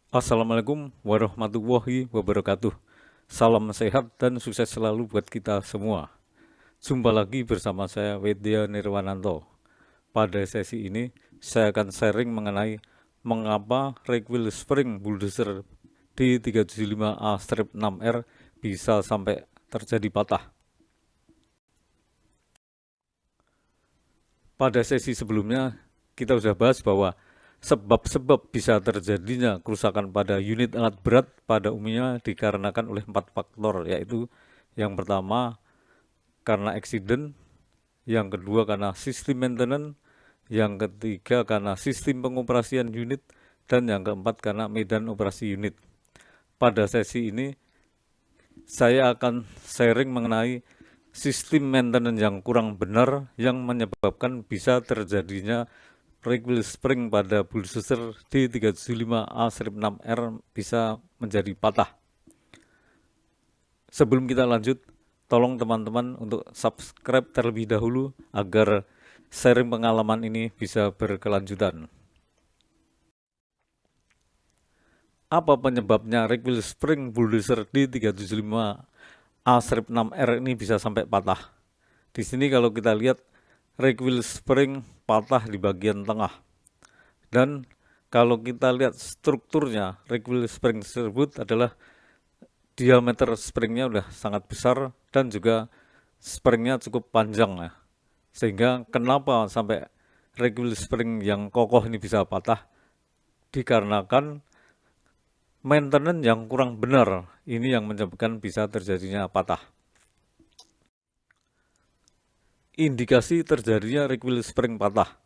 Assalamualaikum warahmatullahi wabarakatuh. Salam sehat dan sukses selalu buat kita semua. Jumpa lagi bersama saya Wedya Nirwananto. Pada sesi ini saya akan sharing mengenai mengapa rake wheel spring bulldozer D375A-6R bisa sampai terjadi patah. Pada sesi sebelumnya kita sudah bahas bahwa sebab-sebab bisa terjadinya kerusakan pada unit alat berat pada umumnya dikarenakan oleh 4 faktor, yaitu yang pertama karena accident, yang kedua karena sistem maintenance, yang ketiga karena sistem pengoperasian unit, dan yang keempat karena medan operasi unit. Pada sesi ini saya akan sharing mengenai sistem maintenance yang kurang benar yang menyebabkan bisa terjadinya rake wheel spring pada bulldozer D375A-6R bisa menjadi patah. Sebelum kita lanjut, tolong teman-teman untuk subscribe terlebih dahulu agar sharing pengalaman ini bisa berkelanjutan. Apa penyebabnya rake wheel spring bulldozer D375A-6R ini bisa sampai patah? Di sini kalau kita lihat rake wheel spring patah di bagian tengah. Dan kalau kita lihat strukturnya, rake wheel spring tersebut adalah diameter springnya udah sangat besar dan juga springnya cukup panjang ya. Sehingga kenapa sampai rake wheel spring yang kokoh ini bisa patah? Dikarenakan maintenance yang kurang benar, ini yang menyebabkan bisa terjadinya patah. Indikasi terjadinya rake wheel spring patah.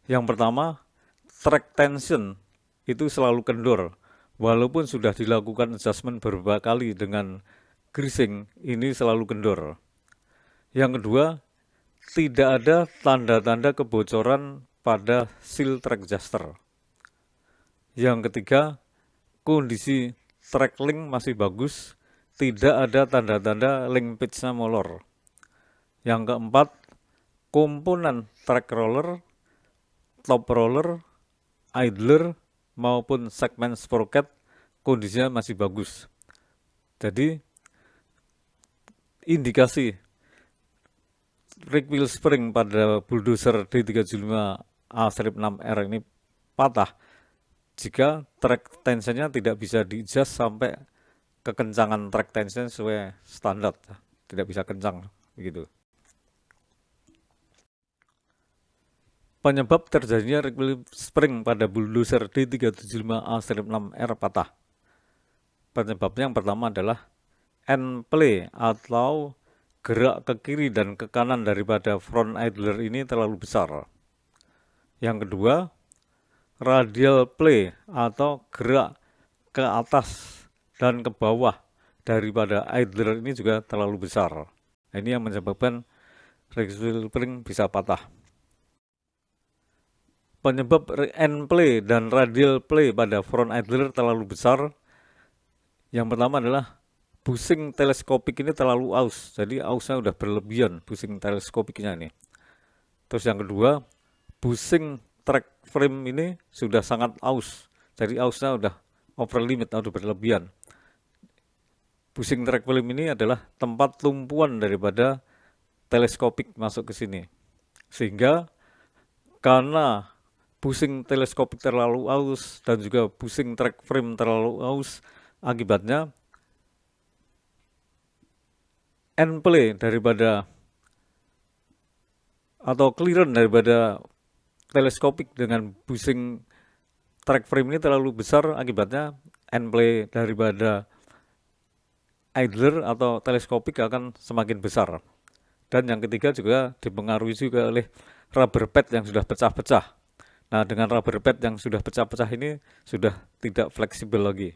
Yang pertama, track tension itu selalu kendor. Walaupun sudah dilakukan adjustment beberapa kali dengan greasing, ini selalu kendor. Yang kedua, tidak ada tanda-tanda kebocoran pada seal track adjuster. Yang ketiga, kondisi track link masih bagus, tidak ada tanda-tanda link pitch-nya molor. Yang keempat, komponen track roller, top roller, idler, maupun segmen sprocket kondisinya masih bagus. Jadi, indikasi rake wheel spring pada bulldozer D375A-6R ini patah jika track tensionnya tidak bisa di-adjust sampai kekencangan track tension sesuai standar, tidak bisa kencang begitu. Penyebab terjadinya rake wheel spring pada bulldozer D375A-6R patah. Penyebabnya yang pertama adalah end play atau gerak ke kiri dan ke kanan daripada front idler ini terlalu besar. Yang kedua, radial play atau gerak ke atas dan ke bawah daripada idler ini juga terlalu besar. Ini yang menyebabkan rake wheel spring bisa patah. Penyebab end play dan radial play pada front idler terlalu besar, yang pertama adalah bushing teleskopik ini terlalu aus, jadi ausnya udah berlebihan bushing teleskopiknya ini. Terus yang kedua, bushing track frame ini sudah sangat aus, jadi ausnya udah over limit, udah berlebihan. Bushing track frame ini adalah tempat tumpuan daripada teleskopik masuk ke sini, sehingga karena bushing teleskopik terlalu aus dan juga bushing track frame terlalu aus, akibatnya end play daripada atau clearance daripada teleskopik dengan bushing track frame ini terlalu besar, akibatnya end play daripada idler atau teleskopik akan semakin besar. Dan yang ketiga juga dipengaruhi juga oleh rubber pad yang sudah pecah-pecah. Nah, dengan rubber pad yang sudah pecah-pecah ini sudah tidak fleksibel lagi,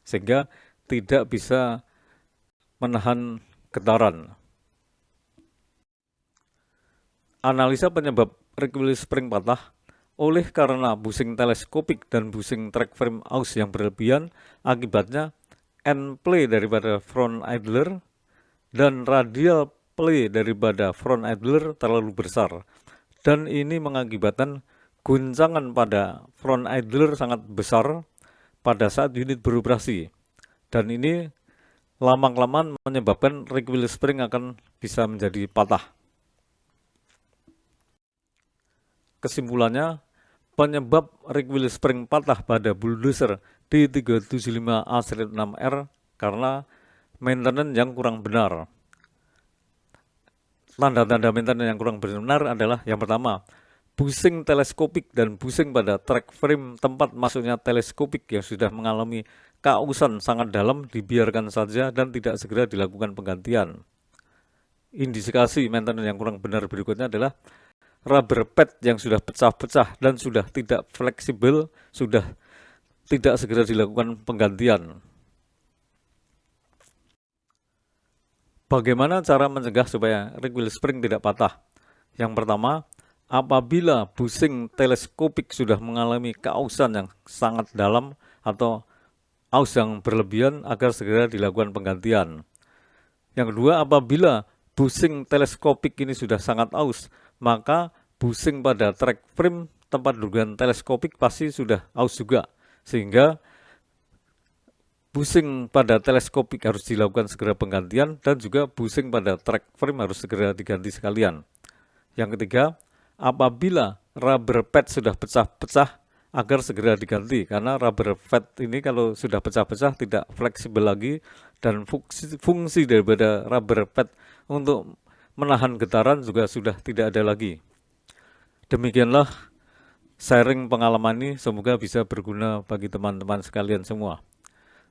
sehingga tidak bisa menahan getaran. Analisa penyebab rake wheel spring patah oleh karena bushing teleskopik dan bushing track frame aus yang berlebihan, akibatnya end play daripada front idler dan radial play daripada front idler terlalu besar, dan ini mengakibatkan guncangan pada front idler sangat besar pada saat unit beroperasi, dan ini lama-kelamaan menyebabkan recoil spring akan bisa menjadi patah. Kesimpulannya, penyebab recoil spring patah pada bulldozer D375A-6R karena maintenance yang kurang benar. Tanda-tanda maintenance yang kurang benar adalah yang pertama, bushing teleskopik dan bushing pada track frame tempat masuknya teleskopik yang sudah mengalami keausan sangat dalam dibiarkan saja dan tidak segera dilakukan penggantian. Indikasi maintenance yang kurang benar berikutnya adalah rubber pad yang sudah pecah-pecah dan sudah tidak fleksibel, sudah tidak segera dilakukan penggantian. Bagaimana cara mencegah supaya recoil spring tidak patah? Yang pertama, apabila bushing teleskopik sudah mengalami keausan yang sangat dalam atau aus yang berlebihan agar segera dilakukan penggantian. Yang kedua, apabila bushing teleskopik ini sudah sangat aus, maka bushing pada track frame tempat dudukan teleskopik pasti sudah aus juga, sehingga bushing pada teleskopik harus dilakukan segera penggantian dan juga bushing pada track frame harus segera diganti sekalian. Yang ketiga, apabila rubber pad sudah pecah-pecah agar segera diganti, karena rubber pad ini kalau sudah pecah-pecah tidak fleksibel lagi dan fungsi daripada rubber pad untuk menahan getaran juga sudah tidak ada lagi. Demikianlah sharing pengalaman ini, semoga bisa berguna bagi teman-teman sekalian semua.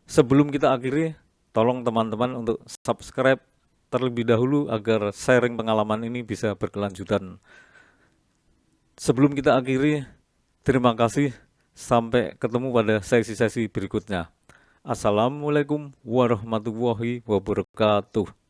Sebelum kita akhiri, tolong teman-teman untuk subscribe terlebih dahulu agar sharing pengalaman ini bisa berkelanjutan. Sebelum kita akhiri, terima kasih. Sampai ketemu pada sesi-sesi berikutnya. Assalamualaikum warahmatullahi wabarakatuh.